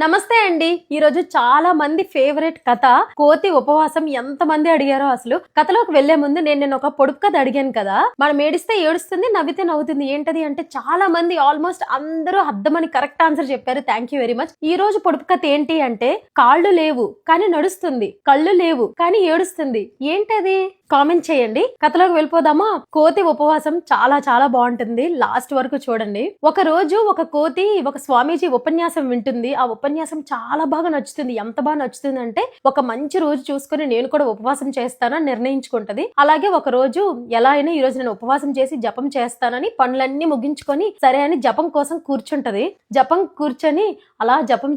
నమస్తే అండి. ఈ రోజు చాలా మంది ఫేవరెట్ కథ కోతి ఉపవాసం. ఎంత మంది అడిగారో అసలు. కథలోకి వెళ్లే ముందు నేను ఒక పొడుపు కథ అడిగాను కదా. మనం ఏడిస్తే ఏడుస్తుంది, నవ్వితే నవ్వుతుంది. ఏంటది అంటే చాలా మంది ఆల్మోస్ట్ అందరూ అద్దమని కరెక్ట్ ఆన్సర్ చెప్పారు. Thank you very much. ఈ రోజు పొడుపు కథ ఏంటి అంటే కాళ్ళు లేవు కానీ నడుస్తుంది, కళ్ళు లేవు కానీ ఏడుస్తుంది. ఏంటది? కామెంట్ చేయండి. కథలోకి వెళ్ళిపోదామా? కోతి ఉపవాసం చాలా చాలా బాగుంటుంది. లాస్ట్ వరకు చూడండి. ఒక రోజు ఒక కోతి ఒక స్వామీజీ ఉపన్యాసం వింటుంది. ఆ ఉపన్యాసం చాలా బాగా నచ్చుతుంది. ఎంత బాగా నచ్చుతుంది అంటే ఒక మంచి రోజు చూసుకుని నేను కూడా ఉపవాసం చేస్తానని నిర్ణయించుకుంటది. అలాగే ఒక రోజు ఎలా అయినా ఈ రోజు నేను ఉపవాసం చేసి జపం చేస్తానని పనులన్నీ ముగించుకొని సరే అని జపం కోసం కూర్చుంటది. జపం కూర్చొని అలా జపం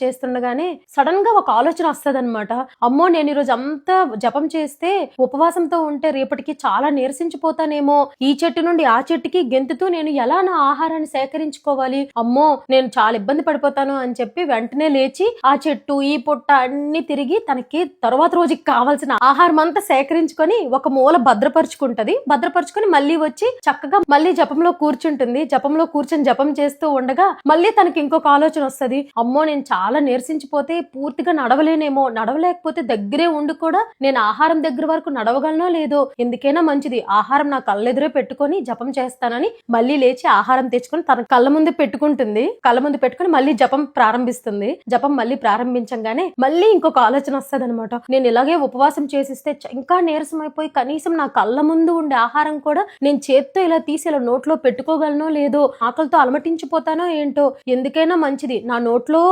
చేస్తుండగానే సడన్ గా ఒక ఆలోచన వస్తుంది అనమాట. అమ్మో, నేను ఈ రోజు అంతా జపం చేస్తే ఉపవాసంతో ఉంటే రేపటికి చాలా నీరసించిపోతానేమో. ఈ చెట్టు నుండి ఆ చెట్టుకి గెంతుతూ నేను ఎలా నా ఆహారాన్ని సేకరించుకోవాలి, అమ్మో నేను చాలా ఇబ్బంది పడిపోతాను అని చెప్పి వెంటనే లేచి ఆ చెట్టు ఈ పుట్ట అన్ని తిరిగి తనకి తర్వాత రోజుకి కావాల్సిన ఆహారం అంతా సేకరించుకొని ఒక మూల భద్రపరుచుకొని మళ్ళీ వచ్చి చక్కగా మళ్ళీ జపంలో కూర్చుంటుంది. జపంలో కూర్చొని జపం చేస్తూ ఉండగా మళ్ళీ తనకి ఇంకొక ఆలోచన వస్తుంది. అమ్మో, నేను చాలా నీరసించిపోతే పూర్తిగా నడవలేనేమో, నడవలేకపోతే దగ్గరే ఉండి కూడా నేను ఆహారం దగ్గర వరకు నడవగలనో లేదో, ఎందుకైనా మంచిది ఆహారం నా కళ్ళెదురే పెట్టుకొని జపం చేస్తానని మళ్ళీ లేచి ఆహారం తెచ్చుకొని తన కళ్ళ ముందు పెట్టుకుంటుంది. కళ్ళ ముందు పెట్టుకుని మళ్ళీ జపం ప్రారంభిస్తుంది. జపం మళ్ళీ ప్రారంభించగానే మళ్ళీ ఇంకొక ఆలోచన వస్తుంది అనమాట. నేను ఇలాగే ఉపవాసం చేసిస్తే ఇంకా నీరసం అయిపోయి కనీసం నా కళ్ళ ముందు ఉండే ఆహారం కూడా నేను చేత్తో ఇలా తీసి ఇలా నోట్లో పెట్టుకోగలనో లేదో, ఆకలితో అలమటించిపోతానో ఏంటో, ఎందుకైనా మంచిది నా నోట్లో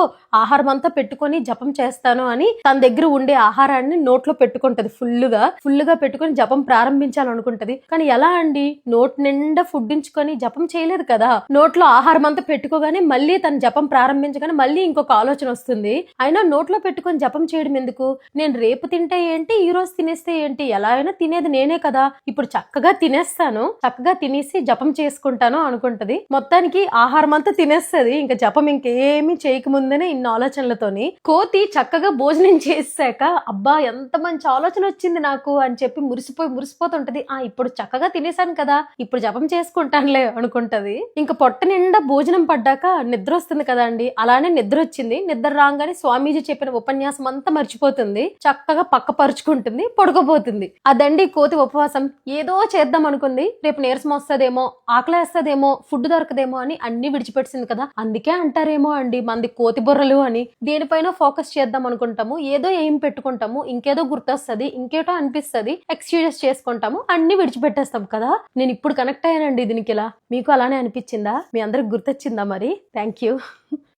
ఆహారం అంతా పెట్టుకొని జపం చేస్తాను అని తన దగ్గర ఉండే ఆహారాన్ని నోట్లో పెట్టుకుంటది. ఫుల్లుగా పెట్టుకొని జపం ప్రారంభించాలనుకుంటది. కానీ ఎలా అండి, నోట్ నిండా ఫుడ్ ఉంచుకొని జపం చేయలేదు కదా. నోట్లో ఆహారం అంతా పెట్టుకోగానే మళ్ళీ తన జపం ప్రారంభించగానే మళ్ళీ ఇంకొక ఆలోచన వస్తుంది. అయినా నోట్లో పెట్టుకొని జపం చేయడం ఎందుకు, నేను రేపు తింటే ఏంటి, ఈ రోజు తినేస్తే ఏంటి, ఎలా అయినా తినేది నేనే కదా, ఇప్పుడు చక్కగా తినేస్తాను, చక్కగా తినేసి జపం చేసుకుంటాను అనుకుంటది. మొత్తానికి ఆహారం అంతా తినేస్తుంది. ఇంకా జపం ఇంకేమీ చేయకముందనే ఇన్ని ఆలోచనలతోని కోతి చక్కగా భోజనం చేశాక అబ్బా ఎంత మంచి ఆలోచన వచ్చింది నాకు అని చెప్పి మురిసిపోతుంటది. ఇప్పుడు చక్కగా తినేసాను కదా, ఇప్పుడు జపం చేసుకుంటానులే అనుకుంటది. ఇంకా పొట్ట నిండా భోజనం పడ్డాక నిద్ర వస్తుంది కదా అండి. అలానే నిద్ర వచ్చింది. నిద్ర రాగానే స్వామీజీ చెప్పిన ఉపన్యాసం అంతా మర్చిపోతుంది. చక్కగా పక్కపరుచుకుంటుంది, పడుకోబోతుంది. అదండి కోతి ఉపవాసం. ఏదో చేద్దాం అనుకుంది, రేపు నీరసం వస్తుందేమో, ఆకలేస్తుందేమో, ఫుడ్ దొరకదేమో అని అన్ని విడిచిపెట్టింది కదా. అందుకే అంటారేమో అండి మంది కోతి బుర్రలు అని. దేనిపైన ఫోకస్ చేద్దాం అనుకుంటాము, ఏదో ఏం పెట్టుకుంటాము, ఇంకేదో గుర్తొస్తుంది, ఇంకేటో అనిపిస్తుంది, ఎక్స్క్యూజెస్ చేసుకుంటాము, అన్ని విడిచిపెట్టేస్తాం కదా. నేను ఇప్పుడు కనెక్ట్ అయ్యానండి దీనికి. ఇలా మీకు అలానే అనిపించిందా? మీ అందరికి గుర్తొచ్చిందా? మరి థ్యాంక్ యూ.